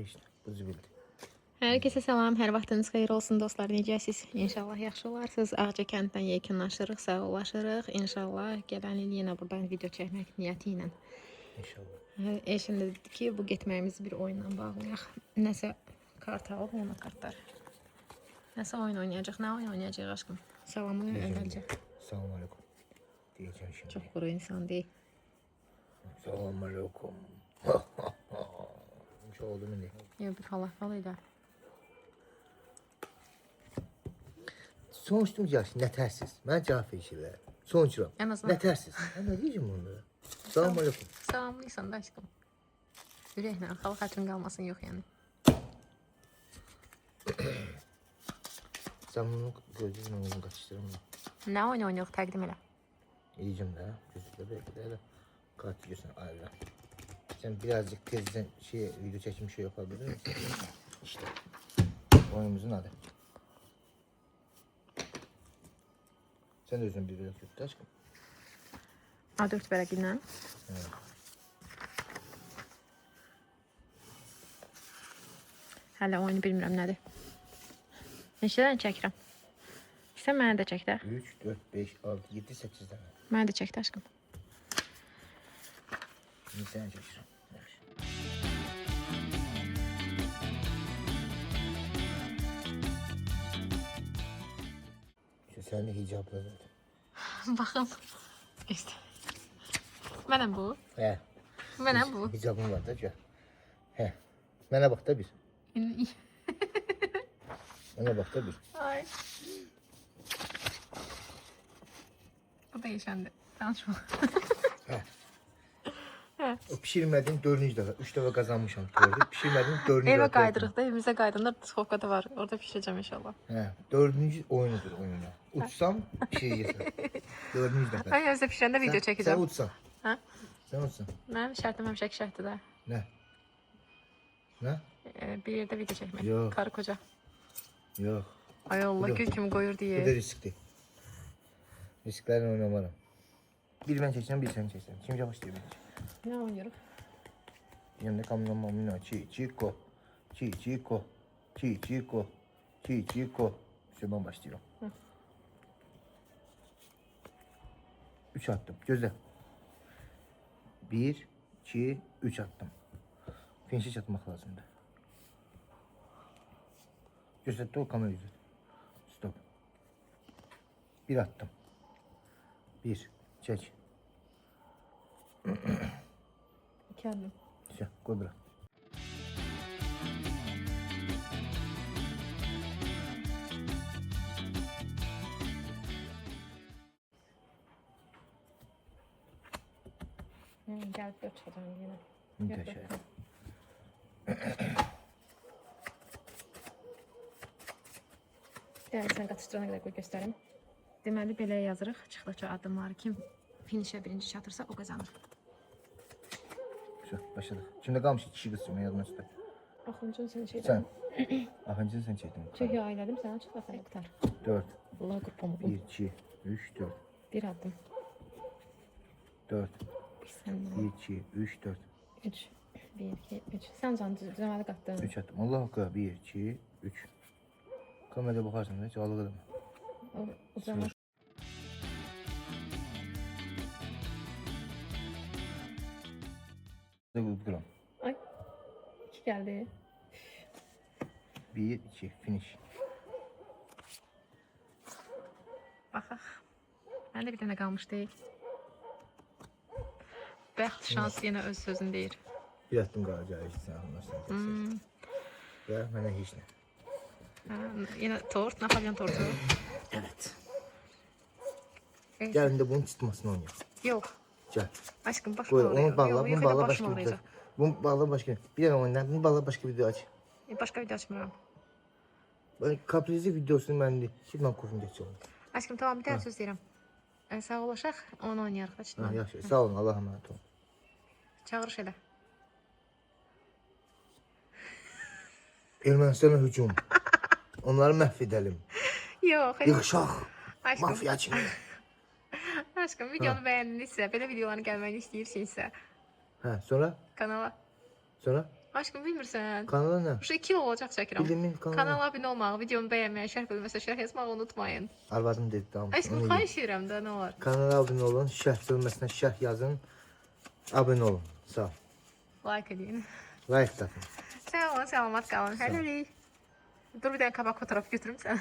işte. Bu zibildi. Herkese salam, hər vaxtınız xeyir olsun dostlar, necəsiz? İnşallah yaxşı olarsınız. Ağca kənddən yekunlaşırıq, sağollaşırıq. İnşallah gələn il yenə buradan video çəkmək niyyəti ilə. İnşallah. Eşim dedi ki, bu getməyimizi bir oyunla bağlayaq. Nəsə kart alıb, ona kartlar. Nəsə oyun oynayacaq, nə oyun oynayacaq aşkım? Salamlayın əvvəlcə. Salam aleyküm. Diyeceğim şimdi. Çox quru insan deyil. Salam aleyküm. Şu oldu mu ne? Yox, bir falafel idi. Sonuçtum yaş, nətərsiz. Mən cavab verirlər. Sonuçuram. En azından. Nətərsiz. Mən nə deyəcəm onlara? Salam aleyküm. Salamlıysan da aşkım. Ürəklə, xalq xətrin qalmasın, yox yəni. Sen bunu gözünün onu kaçıştırma. Nə oyun oynayıq, təqdim elə. İyicim de. Gözükle belki de. Kart yiyorsun ayrı. Sen birazcık tezden video çekim şey yapabilir misin? İşte. Oyunumuzun adı. Sen de özün bir biraz yuttu aşkım. A4 vərəqindən. Evet. Hələ oyunu bilmirəm nədir. Neçədən çəkirəm? İstə mənə də çək də. 3, 4, 5, 6, 7, 8 tane. Mənə də çək də aşkım. Şimdi sen çekiyorum. İşte sen de hicapla zaten. Baxın. İşte. Mənəm bu. He. Mənəm bu. Hicabın var da gör. He. Mənə bax da bir. Mənə bax da bir. Ay. Bu değişendi. Danışma. He. He. O pişirmediğin 4. defa. 3 defa kazanmışam. Gördün. Pişirmediğin 4. defa. Evə qaydırıq da, evimizə qaydanda diskofka da var. Orada pişirəcəm inşallah. He. 4. oyunudur oyuna. Uçsam pişireceksin. 4. defa. Ay, özdə pişirəndə video Sen çəkəcəm. uçsan. Ha? Sen uçsan. Mənim şərtim həmişə şərtdir də. Ne? Ne? Bir yerdə video çəkmək. Yox. Karı koca. Yok. Ay Allah, Yox. gül kimi qoyur Bu da deyə. riskli. Risklerle oynamaram. Bir ben çekeceğim, bir sen çekeceğim. Kim başlıyor bence? Nə oynayırıq? Yanında kamyon mino, çiko, çiko, çiko. İşte ben başlıyorum. Hı. 3 attım. Gözle. 1, 2, 3 attım. Finişe çatmak lazımdı. Gösterdi o kamera yüzü. Stop. 1 attım. 1. Çek. Kendim. Güzel. Koy bırak. Gəlib də çıxacam yenə. Müntəşə. Yəni sən qatışdırana qədər qoy göstərim. Deməli belə yazırıq çıxdıqca addımları, kim finişə birinci çatırsa o qazanır. Güzel. Başladık. Şimdi kalmış 2 kişi kızım. Yazma üstü. Axıncın sən şeydən. Sen. Ahıncını sen çektin. Çox ailədim, sənə çıx da sən qutar. 4. Allah qurban 1, olum. 2, 3, 4. Bir addım. 4. Sən 1, 2, 3, 4. 3. 1, 2, 3. Sən can düzəməli qatdın. 3 attım. Allah hakkı. 1, 2, 3. Kameraya bakarsın. Hiç ağladım. O zaman Gram. ay. 2 gəldi. 1, 2. Finish. Baxaq. Məndə bir dənə qalmışdı. Bəxt, şans yenə öz sözünü deyir. Bir attım qalacağı işte sen anlarsın. Ya bana hiç ne. Yenə tort, Napolyon tortu. Evet. Neyse. Gelin de bunun tutmasını oynayalım. Yox. Gel. Aşkım başım Koy ağrıyor. onu bağla. Yox, Bunu yox, bağla başım başka bir ağrıyacaq. video. Bunu bağla başka. Bir tane oyundan. Bunu bağla başka video aç. Başqa video açmıram. Ben kaprizi videosunu ben de. Şimdi ben kofum geçiyorum. Aşkım tamam, bir dənə söz deyirəm. Sağolaşaq, onu oynayarıq da Ha, çıxma. yaxşı. Sağ olun. Allah'a emanet olun. Çağırış elə. Ermənistana hücum. Onları məhv edelim. Yox, elə. Yığışaq. Aşkım. Mafya kimi. Aşkım, videonu bəyəndinizsə, belə videoların gəlməyini istəyirsinizsə, Ha, sonra? kanala. Sonra? Aşkım bilmirsən. Kanala nə? Şu 2 il olacaq çəkirəm. Bilimin kanalı. Kanala abunə olmağı, videomu bəyənməyi, şərh bölməsinə şərh yazmağı unutmayın. Arvadım dedi tamam. Aşkım xahiş edirəm də nə var? Kanala abunə olun, şərh bölməsinə şərh yazın. Abunə olun. Sağ ol. Like edin. Like atın. Sağ olun, salamat qalın. Hələlik. Dur bir dənə qabaq fotoğraf götürüm sən.